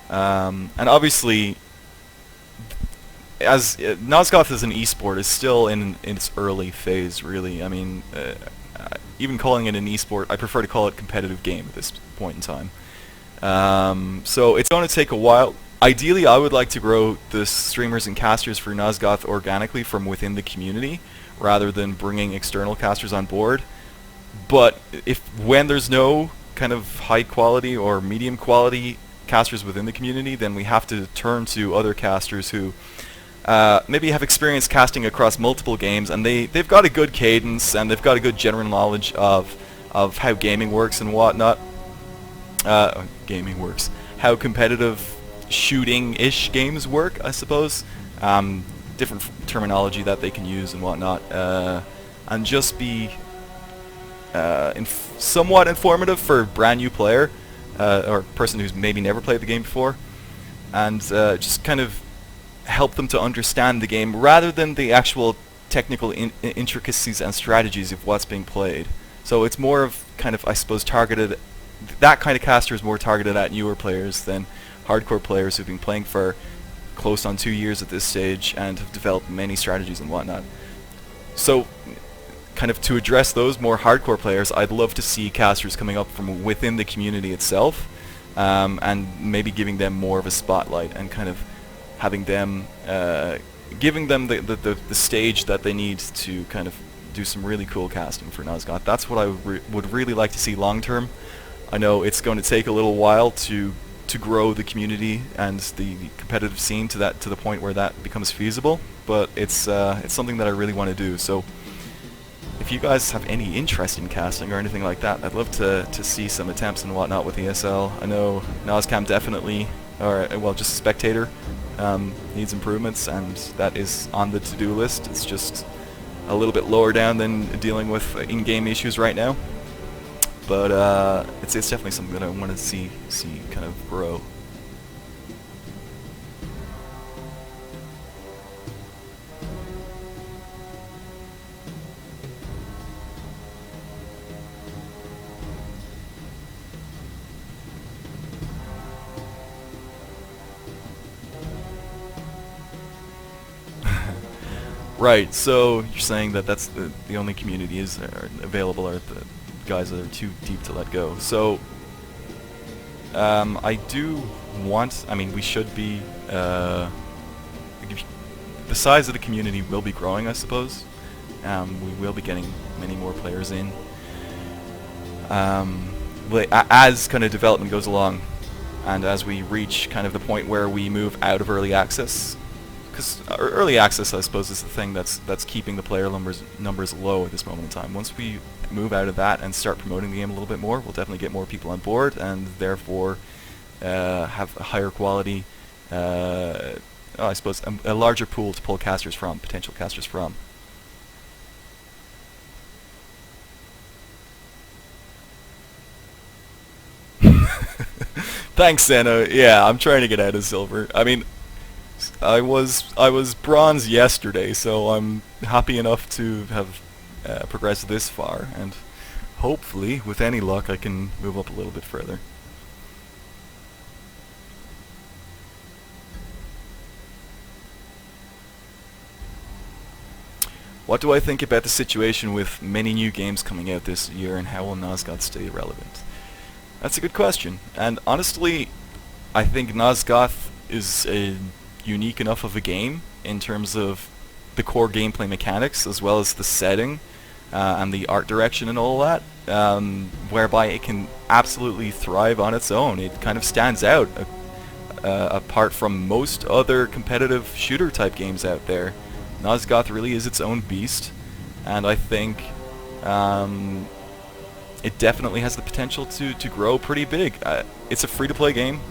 And obviously, as Nosgoth as an esport is still in its early phase, really. I mean, even calling it an esport, I prefer to call it competitive game at this point in time. So it's going to take a while. Ideally, I would like to grow the streamers and casters for Nosgoth organically from within the community, rather than bringing external casters on board. But if when there's no kind of high quality or medium quality casters within the community, then we have to turn to other casters who maybe have experience casting across multiple games, and they've got a good cadence and they've got a good general knowledge of how gaming works and whatnot. Gaming works. How competitive shooting-ish games work, I suppose. Different terminology that they can use and whatnot, and just be somewhat informative for a brand new player or person who's maybe never played the game before, and just kind of help them to understand the game rather than the actual technical intricacies and strategies of what's being played. So it's more of kind of, I suppose, targeted. That kind of caster is more targeted at newer players than hardcore players who've been playing for close on 2 years at this stage and have developed many strategies and whatnot. So kind of to address those more hardcore players, I'd love to see casters coming up from within the community itself, and maybe giving them more of a spotlight and kind of having them, giving them the stage that they need to kind of do some really cool casting for Nosgoth. That's what I would really like to see long term. I know it's going to take a little while to grow the community and the competitive scene to the point where that becomes feasible, but it's something that I really want to do. So if you guys have any interest in casting or anything like that, I'd love to see some attempts and whatnot with ESL. I know Noscam definitely, or well, just Spectator, needs improvements, and that is on the to-do list. It's just a little bit lower down than dealing with in-game issues right now, but it's definitely something that I want to see kind of grow. Right, so you're saying that that's the only communities that are available are the guys that are too deep to let go. So I do want, I mean, we should be, the size of the community will be growing, I suppose. We will be getting many more players in. As kind of development goes along, and as we reach kind of the point where we move out of early access, because early access, I suppose, is the thing that's keeping the player numbers low at this moment in time. Once we move out of that and start promoting the game a little bit more, we'll definitely get more people on board, and therefore have a higher quality, I suppose, a larger pool to pull casters from, potential casters from. Thanks, Senna. Yeah, I'm trying to get out of silver. I mean, I was bronze yesterday, so I'm happy enough to have progressed this far, and hopefully, with any luck, I can move up a little bit further. What do I think about the situation with many new games coming out this year, and how will Nosgoth stay relevant? That's a good question, and honestly, I think Nosgoth is a unique enough of a game in terms of the core gameplay mechanics, as well as the setting and the art direction and all that, whereby it can absolutely thrive on its own. It kind of stands out apart from most other competitive shooter type games out there. Nosgoth really is its own beast, and I think it definitely has the potential to grow pretty big. It's a free-to-play game.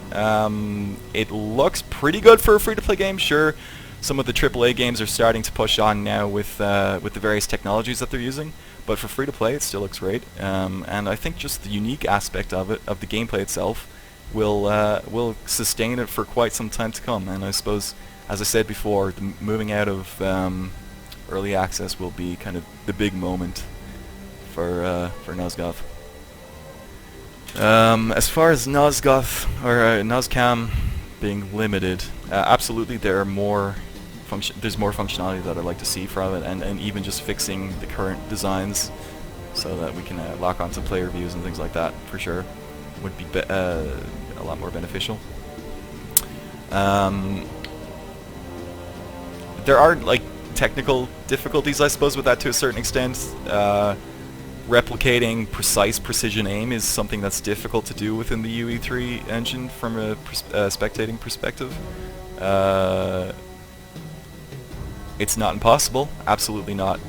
It looks pretty good for a free-to-play game. Sure, some of the AAA games are starting to push on now with the various technologies that they're using, but for free-to-play, it still looks great. And I think just the unique aspect of it, of the gameplay itself, will sustain it for quite some time to come. And I suppose, as I said before, moving out of early access will be kind of the big moment for Nosgoth. As far as Nosgoth or Noscam being limited. Absolutely, there are more there's more functionality that I'd like to see from it, and even just fixing the current designs so that we can lock onto player views and things like that for sure would be a lot more beneficial. There are like technical difficulties, I suppose, with that to a certain extent. Replicating precise precision aim is something that's difficult to do within the UE3 engine from a spectating perspective. It's not impossible, absolutely not,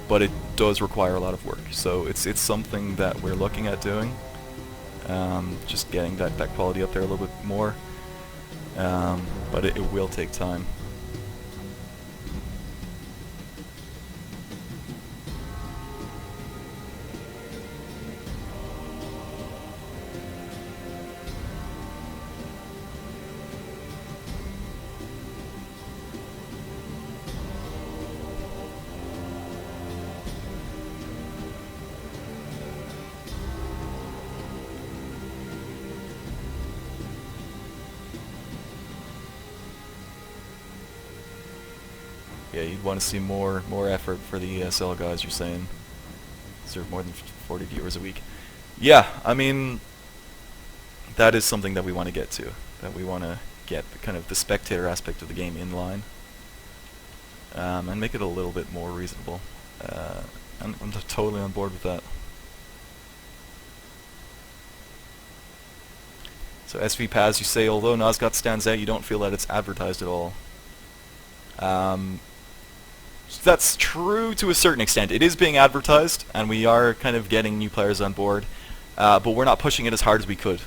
but it does require a lot of work. So it's something that we're looking at doing, just getting that quality up there a little bit more, but it will take time. Yeah, you'd want to see more effort for the ESL guys, you're saying. Serve more than 40 viewers a week. Yeah, I mean, that is something that we want to get to. That we want to get kind of the spectator aspect of the game in line. And make it a little bit more reasonable. I'm totally on board with that. So SV Paz, you say, although Nosgoth stands out, you don't feel that it's advertised at all. That's true to a certain extent. It is being advertised, and we are kind of getting new players on board, but we're not pushing it as hard as we could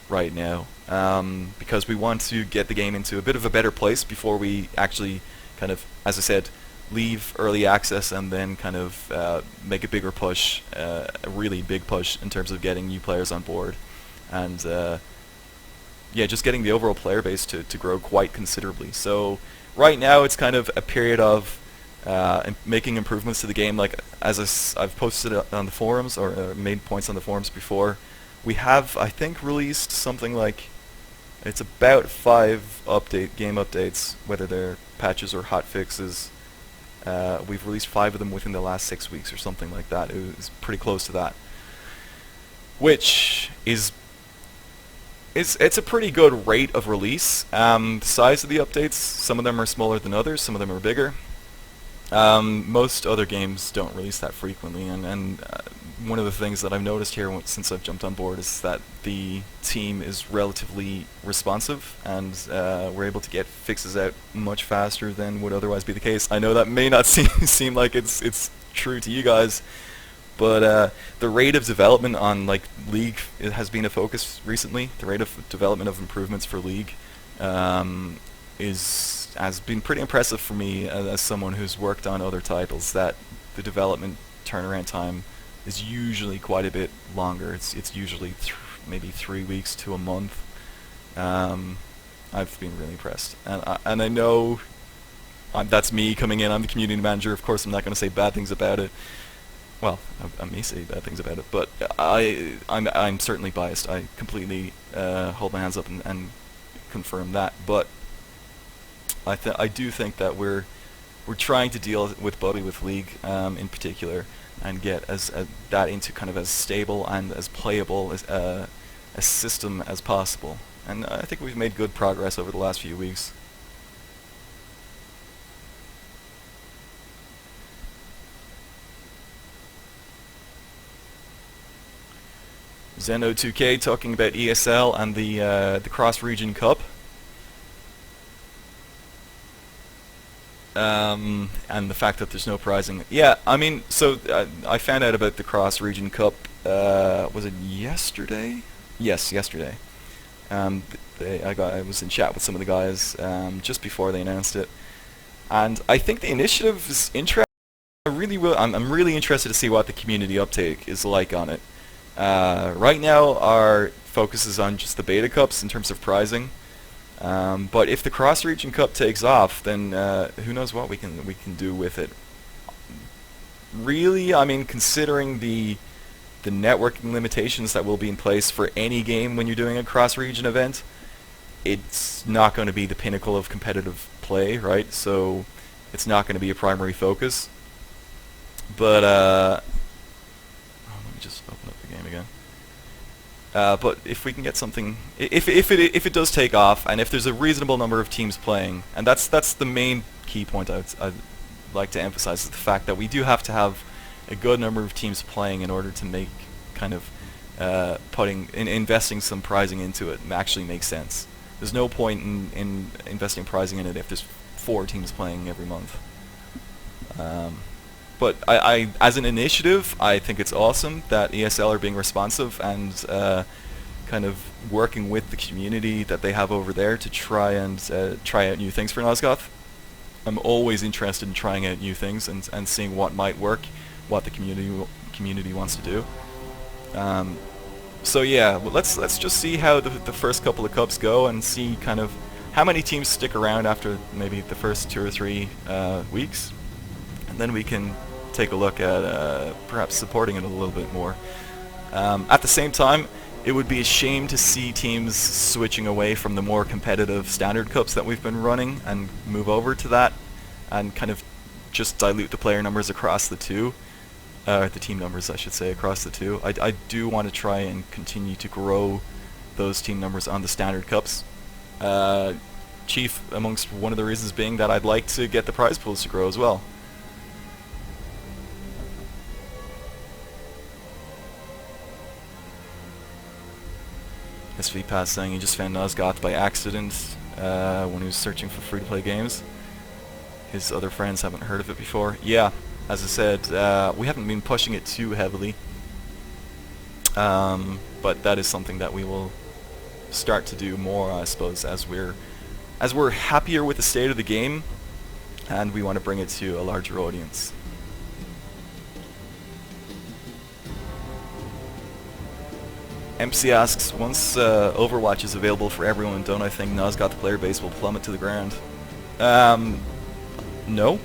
right now, because we want to get the game into a bit of a better place before we actually kind of, as I said, leave early access and then kind of make a bigger push, a really big push in terms of getting new players on board, and yeah, just getting the overall player base to grow quite considerably. So right now it's kind of a period of making improvements to the game. Like, as I've posted it on the forums, or made points on the forums before, we have, I think, released something like, it's about 5 game updates, whether they're patches or hot fixes. We've released 5 of them within the last 6 weeks or something like that. It was pretty close to that, which is it's a pretty good rate of release. The size of the updates, some of them are smaller than others, some of them are bigger. Most other games don't release that frequently, and one of the things that I've noticed here since I've jumped on board is that the team is relatively responsive, and we're able to get fixes out much faster than would otherwise be the case. I know that may not seem like it's true to you guys, but the rate of development on like League has been a focus recently. The rate of development of improvements for League has been pretty impressive for me as someone who's worked on other titles. That the development turnaround time is usually quite a bit longer. It's usually maybe 3 weeks to a month. I've been really impressed, and I know that's me coming in. I'm the community manager. Of course, I'm not going to say bad things about it. Well, I may say bad things about it, but I'm certainly biased. I completely hold my hands up and confirm that. But I do think that we're trying to deal with League in particular, and get that into kind of as stable and as playable as a system as possible. And I think we've made good progress over the last few weeks. Zeno2K talking about ESL and the cross-region cup. And the fact that there's no prizing. Yeah, I mean, so I found out about the cross-region cup, was it yesterday? Yes, yesterday. I was in chat with some of the guys just before they announced it, and I think the initiative is interesting. I'm really interested to see what the community uptake is like on it. Right now, our focus is on just the beta cups in terms of prizing. But if the cross-region cup takes off, then who knows what we can do with it. Really, I mean, considering the networking limitations that will be in place for any game when you're doing a cross-region event, it's not going to be the pinnacle of competitive play, right? So it's not going to be a primary focus. But let me just open up the game again. But if we can get something, if it does take off, and if there's a reasonable number of teams playing, and that's the main key point I'd like to emphasize, is the fact that we do have to have a good number of teams playing in order to make kind of investing some prizing into it actually makes sense. There's no point in investing prizing in it if there's 4 teams playing every month. But I, as an initiative, I think it's awesome that ESL are being responsive and kind of working with the community that they have over there to try out new things for Nosgoth. I'm always interested in trying out new things and seeing what might work, what the community wants to do. So yeah, let's just see how the first couple of cups go and see kind of how many teams stick around after maybe the first 2 or 3 weeks, and then we can take a look at perhaps supporting it a little bit more. At the same time, it would be a shame to see teams switching away from the more competitive standard cups that we've been running and move over to that and kind of just dilute the player numbers across the two. The team numbers, I should say, across the two. I do want to try and continue to grow those team numbers on the standard cups. Chief amongst one of the reasons being that I'd like to get the prize pools to grow as well. SV Pass saying he just found Nosgoth by accident when he was searching for free-to-play games. His other friends haven't heard of it before. Yeah, as I said, we haven't been pushing it too heavily, but that is something that we will start to do more, I suppose, as we're happier with the state of the game, and we want to bring it to a larger audience. MC asks, once Overwatch is available for everyone, don't I think Nosgoth player base will plummet to the ground? No.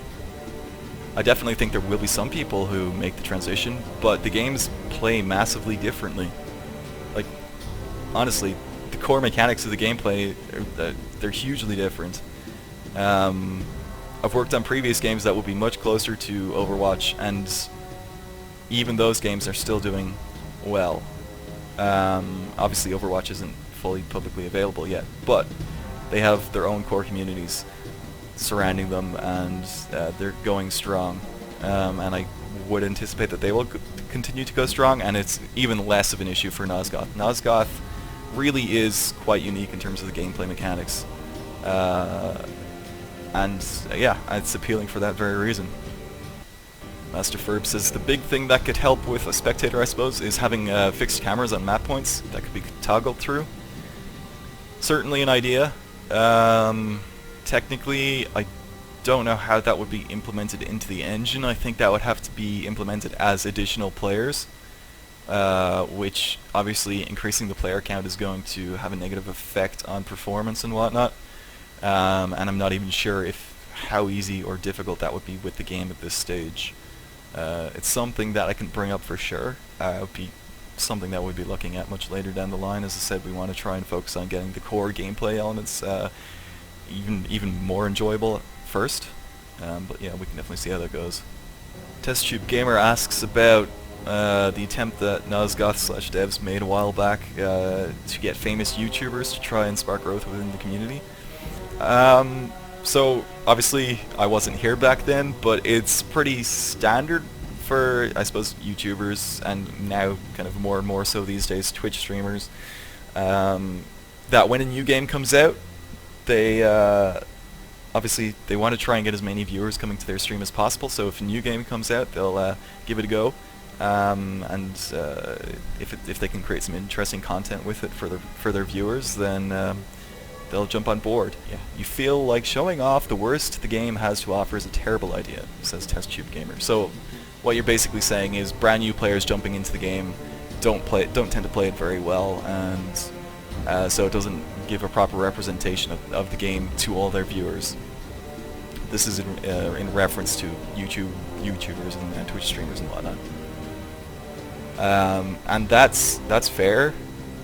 I definitely think there will be some people who make the transition, but the games play massively differently. Like, honestly, the core mechanics of the gameplay, they're hugely different. I've worked on previous games that will be much closer to Overwatch, and even those games are still doing well. Obviously Overwatch isn't fully publicly available yet, but they have their own core communities surrounding them, and they're going strong. And I would anticipate that they will continue to go strong, and it's even less of an issue for Nosgoth. Nosgoth really is quite unique in terms of the gameplay mechanics. And yeah, it's appealing for that very reason. Master Ferb says the big thing that could help with a spectator, I suppose, is having fixed cameras on map points that could be toggled through. Certainly an idea. Technically, I don't know how that would be implemented into the engine. I think that would have to be implemented as additional players, which obviously increasing the player count is going to have a negative effect on performance and whatnot. And I'm not even sure how easy or difficult that would be with the game at this stage. It's something that I can bring up for sure. It would be something that we'd be looking at much later down the line. As I said, we want to try and focus on getting the core gameplay elements even more enjoyable first. But yeah, we can definitely see how that goes. TestTube Gamer asks about the attempt that Nosgoth/devs made a while back to get famous YouTubers to try and spark growth within the community. So obviously I wasn't here back then, but it's pretty standard for, I suppose, YouTubers, and now kind of more and more so these days Twitch streamers, that when a new game comes out, they obviously they want to try and get as many viewers coming to their stream as possible. So if a new game comes out, they'll give it a go, and if they can create some interesting content with it for their viewers, then they'll jump on board. Yeah. You feel like showing off the worst the game has to offer is a terrible idea, says TestTube Gamer. So what you're basically saying is brand new players jumping into the game don't tend to play it very well, and so it doesn't give a proper representation of the game to all their viewers. This is in reference to YouTubers and Twitch streamers and whatnot. And that's fair.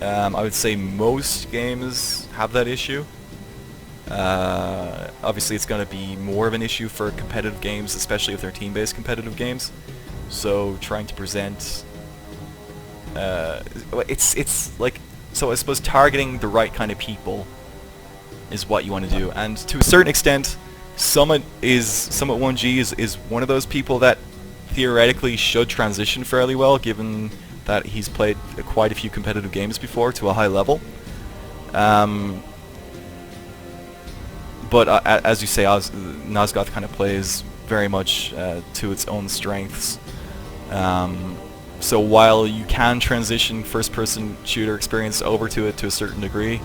I would say most games have that issue. Obviously, it's going to be more of an issue for competitive games, especially if they're team-based competitive games. So trying to present, it's like, so I suppose targeting the right kind of people is what you want to do, and to a certain extent, Summit 1G is one of those people that theoretically should transition fairly well, given that he's played quite a few competitive games before to a high level. But as you say, Nosgoth kind of plays very much to its own strengths. So while you can transition first-person shooter experience over to it to a certain degree,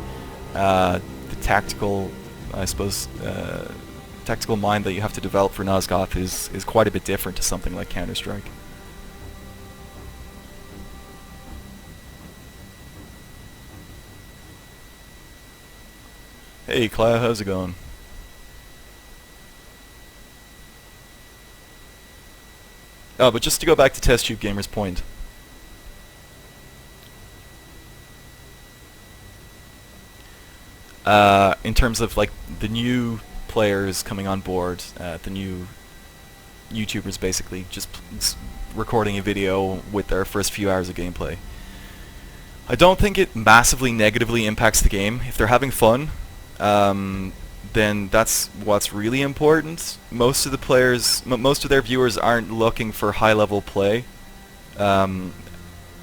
the tactical, I suppose, tactical mind that you have to develop for Nosgoth is quite a bit different to something like Counter-Strike. Hey, Cloud, how's it going? Oh, but just to go back to Test Tube Gamer's point. In terms of like the new players coming on board, the new YouTubers basically just recording a video with their first few hours of gameplay. I don't think it massively negatively impacts the game. If they're having fun, then that's what's really important. Most of the players, most of their viewers aren't looking for high-level play. And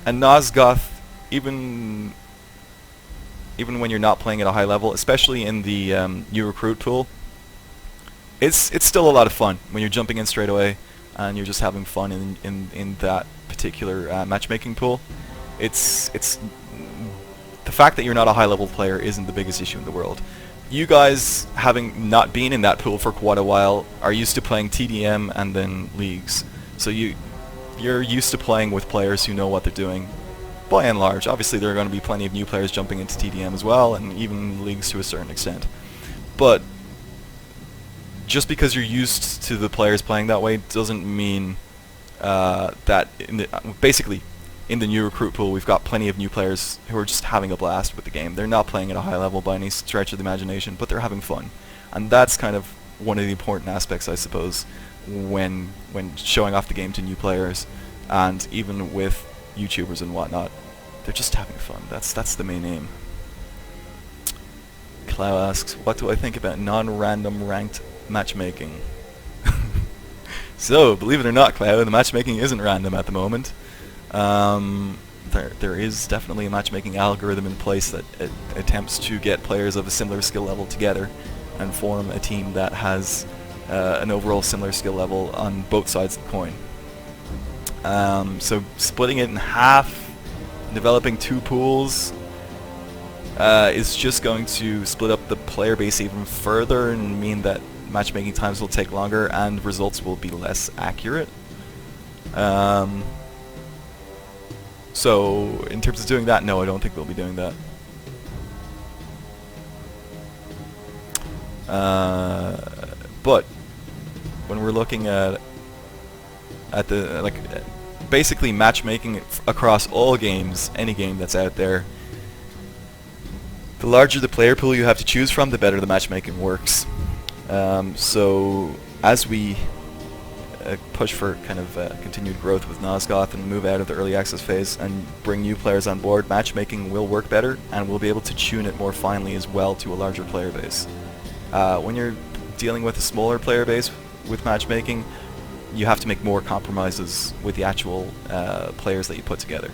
Nosgoth, even when you're not playing at a high level, especially in the new recruit pool, it's still a lot of fun when you're jumping in straight away and you're just having fun in that particular matchmaking pool. It's the fact that you're not a high-level player isn't the biggest issue in the world. You guys, having not been in that pool for quite a while, are used to playing TDM and then leagues. So you're used to playing with players who know what they're doing, by and large. Obviously, there are going to be plenty of new players jumping into TDM as well, and even leagues to a certain extent. But just because you're used to the players playing that way doesn't mean that basically in the new recruit pool we've got plenty of new players who are just having a blast with the game. They're not playing at a high level by any stretch of the imagination, but they're having fun. And that's kind of one of the important aspects, I suppose, when showing off the game to new players, and even with YouTubers and whatnot. They're just having fun. That's the main aim. Clow asks, what do I think about non-random ranked matchmaking? So, believe it or not, Clow, the matchmaking isn't random at the moment. There is definitely a matchmaking algorithm in place that attempts to get players of a similar skill level together and form a team that has an overall similar skill level on both sides of the coin. So splitting it in half, developing two pools, is just going to split up the player base even further and mean that matchmaking times will take longer and results will be less accurate. So, in terms of doing that, no, I don't think we'll be doing that. But when we're looking at the basically matchmaking across all games, any game that's out there, the larger the player pool you have to choose from, the better the matchmaking works. So as we push for kind of continued growth with Nosgoth and move out of the early access phase and bring new players on board, matchmaking will work better and we'll be able to tune it more finely as well to a larger player base. When you're dealing with a smaller player base with matchmaking, you have to make more compromises with the actual players that you put together.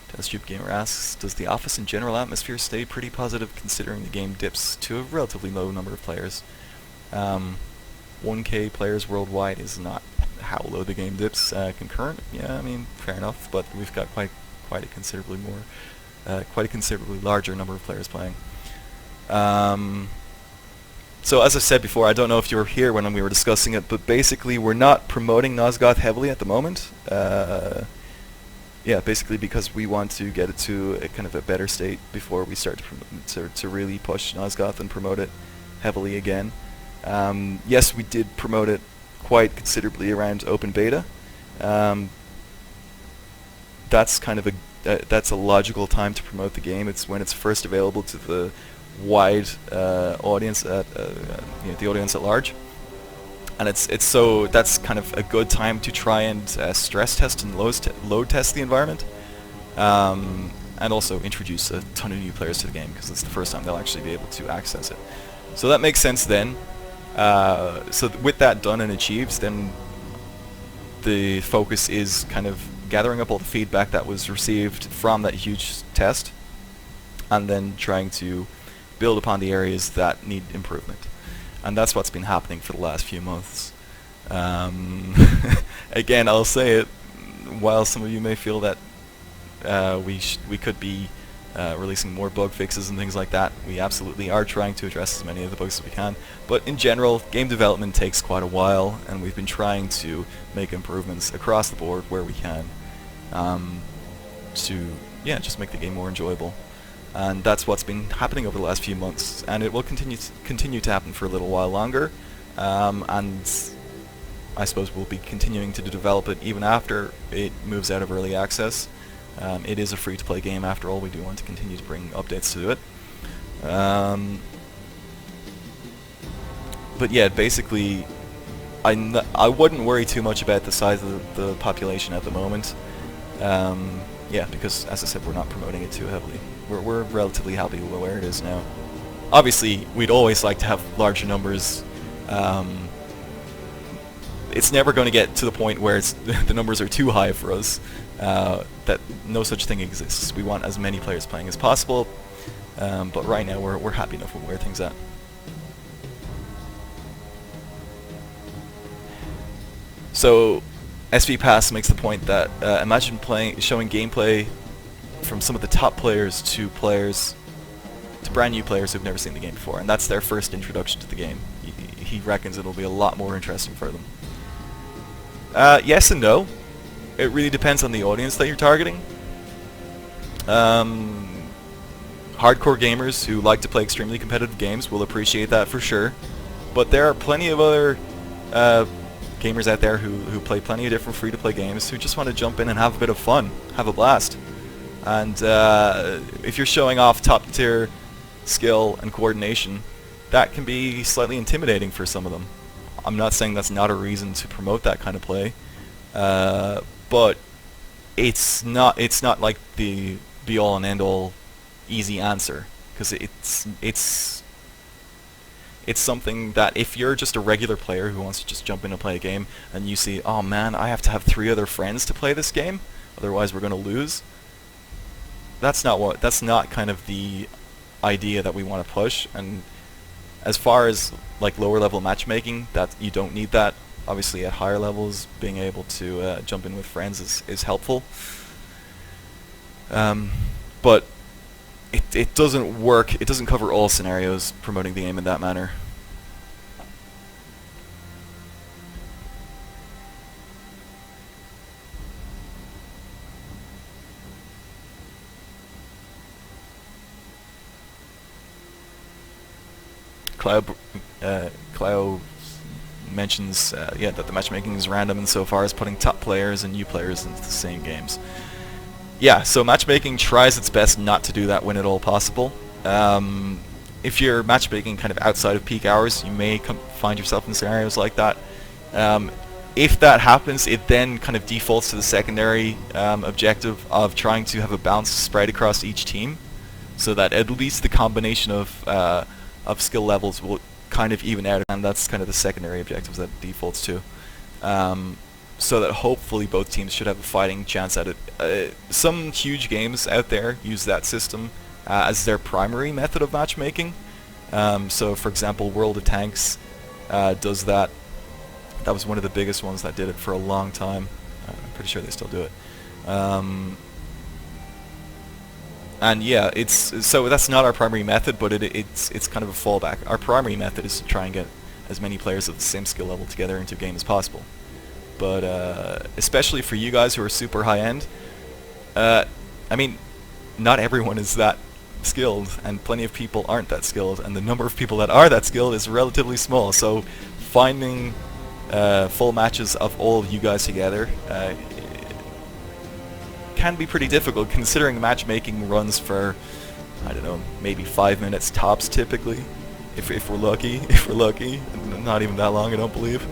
Test Gamer asks, does the office and general atmosphere stay pretty positive considering the game dips to a relatively low number of players? 1K players worldwide is not how low the game dips. Concurrent, yeah, I mean, fair enough, but we've got quite a considerably larger number of players playing. So as I said before, I don't know if you were here when we were discussing it, but basically we're not promoting Nosgoth heavily at the moment. yeah, basically because we want to get it to a kind of a better state before we start to really push Nosgoth and promote it heavily again. Yes, we did promote it quite considerably around open beta. Um, that's kind of that's a logical time to promote the game. It's when it's first available to the wide audience at the audience at large, and so that's kind of a good time to try and stress test and load test the environment, and also introduce a ton of new players to the game because it's the first time they'll actually be able to access it. So that makes sense then. With that done and achieved, then the focus is kind of gathering up all the feedback that was received from that huge test, and then trying to build upon the areas that need improvement. And that's what's been happening for the last few months. Again, I'll say it, while some of you may feel that we could be releasing more bug fixes and things like that, we absolutely are trying to address as many of the bugs as we can. But in general, game development takes quite a while, and we've been trying to make improvements across the board where we can to just make the game more enjoyable. And that's what's been happening over the last few months, and it will continue to happen for a little while longer. And I suppose we'll be continuing to develop it even after it moves out of early access. It is a free-to-play game after all. We do want to continue to bring updates to it. But yeah, basically, I wouldn't worry too much about the size of the population at the moment. Yeah, because as I said, we're not promoting it too heavily. We're relatively happy with where it is now. Obviously, we'd always like to have larger numbers. It's never going to get to the point where the numbers are too high for us. That no such thing exists. We want as many players playing as possible, but right now we're happy enough with where things are at. So SV Pass makes the point that imagine showing gameplay from some of the top players to brand new players who've never seen the game before, and that's their first introduction to the game. He reckons it'll be a lot more interesting for them. Yes and no. It really depends on the audience that you're targeting. Hardcore gamers who like to play extremely competitive games will appreciate that for sure, but there are plenty of other gamers out there who play plenty of different free-to-play games who just want to jump in and have a bit of fun, have a blast. And if you're showing off top-tier skill and coordination, that can be slightly intimidating for some of them. I'm not saying that's not a reason to promote that kind of play, but it's not like the be-all and end-all easy answer, because it's something that if you're just a regular player who wants to just jump in and play a game, and you see, oh man, I have to have 3 other friends to play this game, otherwise we're going to lose. That's not kind of the idea that we want to push. And as far as like lower level matchmaking, that you don't need that. Obviously at higher levels, being able to jump in with friends is helpful. But it doesn't work. It doesn't cover all scenarios promoting the game in that manner. Cloud mentions that the matchmaking is random insofar as putting top players and new players into the same games. Yeah, so matchmaking tries its best not to do that when at all possible. If you're matchmaking kind of outside of peak hours, you may find yourself in scenarios like that. If that happens, it then kind of defaults to the secondary objective of trying to have a balanced spread across each team, so that at least the combination of skill levels will kind of even out, and that's kind of the secondary objectives that it defaults to. So that hopefully both teams should have a fighting chance at it. Some huge games out there use that system as their primary method of matchmaking. So for example, World of Tanks does that. That was one of the biggest ones that did it for a long time. I'm pretty sure they still do it. And yeah, so that's not our primary method, but it's kind of a fallback. Our primary method is to try and get as many players of the same skill level together into a game as possible. But especially for you guys who are super high end, I mean, not everyone is that skilled, and plenty of people aren't that skilled, and the number of people that are that skilled is relatively small. So finding full matches of all of you guys together can be pretty difficult, considering matchmaking runs for, I don't know, maybe 5 minutes tops typically, if we're lucky. If we're lucky, not even that long, I don't believe.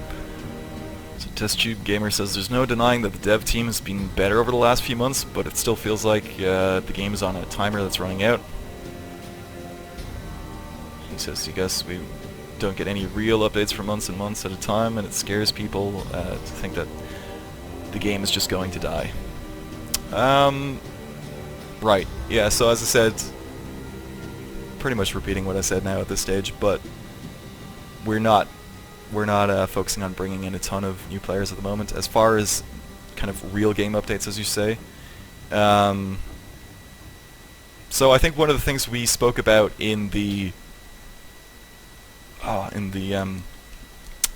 So TestTube Gamer says there's no denying that the dev team has been better over the last few months, but it still feels like the game is on a timer that's running out. He says, I guess we don't get any real updates for months and months at a time, and it scares people to think that the game is just going to die. Right, yeah, so as I said, pretty much repeating what I said now at this stage, but we're not focusing on bringing in a ton of new players at the moment, as far as kind of real game updates, as you say. So I think one of the things we spoke about in the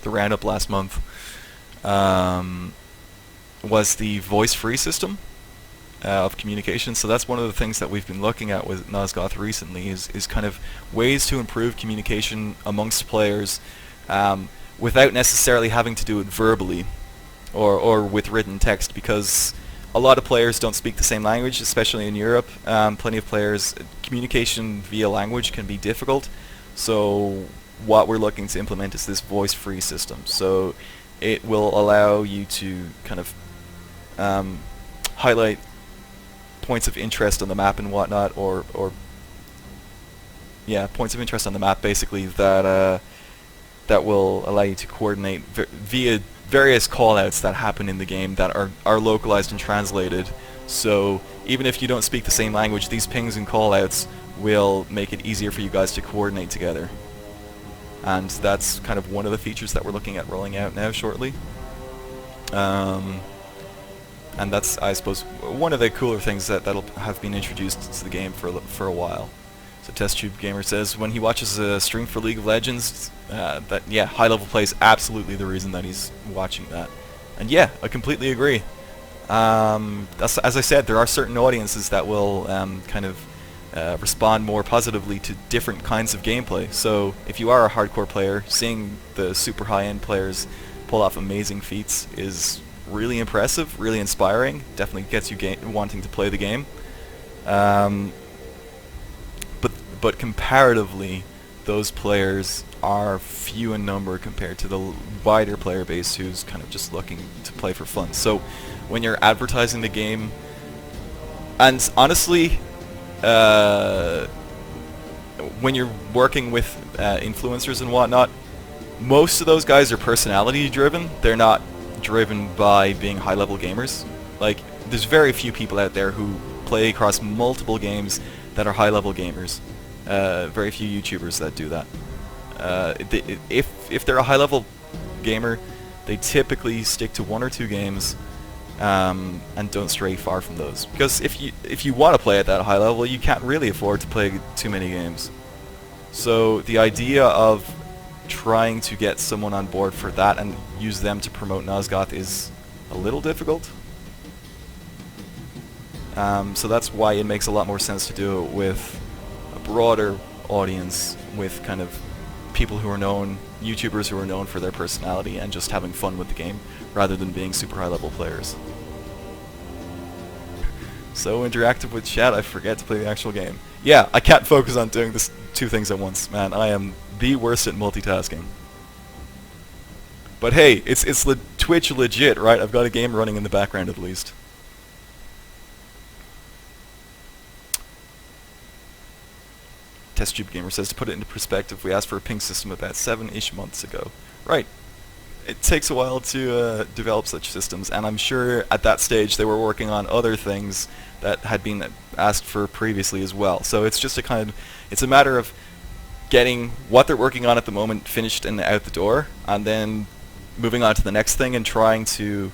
roundup last month was the voice-free system of communication. So that's one of the things that we've been looking at with Nosgoth recently, is kind of ways to improve communication amongst players without necessarily having to do it verbally or with written text, because a lot of players don't speak the same language, especially in Europe. Plenty of players, communication via language can be difficult. So what we're looking to implement is this voice-free system. So it will allow you to kind of highlight points of interest on the map and whatnot, or yeah, points of interest on the map basically that that will allow you to coordinate via various callouts that happen in the game that are localized and translated. So even if you don't speak the same language, these pings and callouts will make it easier for you guys to coordinate together. And that's kind of one of the features that we're looking at rolling out now shortly. And that's, I suppose, one of the cooler things that'll have been introduced to the game for a while. So TestTube Gamer says when he watches a stream for League of Legends, that yeah, high level play is absolutely the reason that he's watching that. And yeah, I completely agree. As I said, there are certain audiences that will kind of respond more positively to different kinds of gameplay. So if you are a hardcore player, seeing the super high-end players pull off amazing feats is really impressive, really inspiring, definitely gets you wanting to play the game. But comparatively, those players are few in number compared to the wider player base who's kind of just looking to play for fun. So when you're advertising the game, and honestly, when you're working with influencers and whatnot, most of those guys are personality driven. They're not driven by being high level gamers. Like, there's very few people out there who play across multiple games that are high level gamers. Very few YouTubers that do that. If they're a high level gamer, they typically stick to 1 or 2 games and don't stray far from those. Because if you want to play at that high level, you can't really afford to play too many games. So the idea of trying to get someone on board for that and use them to promote Nosgoth is a little difficult. So that's why it makes a lot more sense to do it with a broader audience, with kind of people who are known, YouTubers who are known for their personality and just having fun with the game, rather than being super high level players. So interactive with chat, I forget to play the actual game. Yeah, I can't focus on doing this 2 things at once, man. I am the worst at multitasking. But hey, it's Twitch legit, right? I've got a game running in the background at least. TestTube Gamer says, to put it into perspective, we asked for a ping system about 7-ish months ago. Right. It takes a while to develop such systems, and I'm sure at that stage they were working on other things that had been asked for previously as well. So it's just it's a matter of getting what they're working on at the moment finished and out the door, and then moving on to the next thing and trying to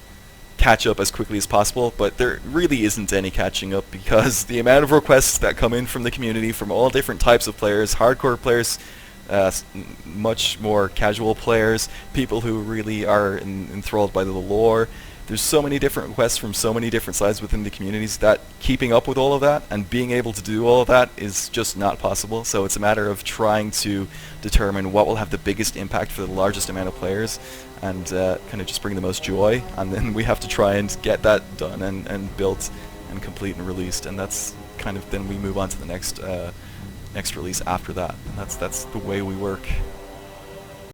catch up as quickly as possible. But there really isn't any catching up, because the amount of requests that come in from the community, from all different types of players, hardcore players, much more casual players, people who really are enthralled by the lore, there's so many different requests from so many different sides within the communities that keeping up with all of that and being able to do all of that is just not possible. So it's a matter of trying to determine what will have the biggest impact for the largest amount of players, and kind of just bring the most joy, and then we have to try and get that done and built and complete and released, and that's kind of, then we move on to the next next release after that, and that's the way we work.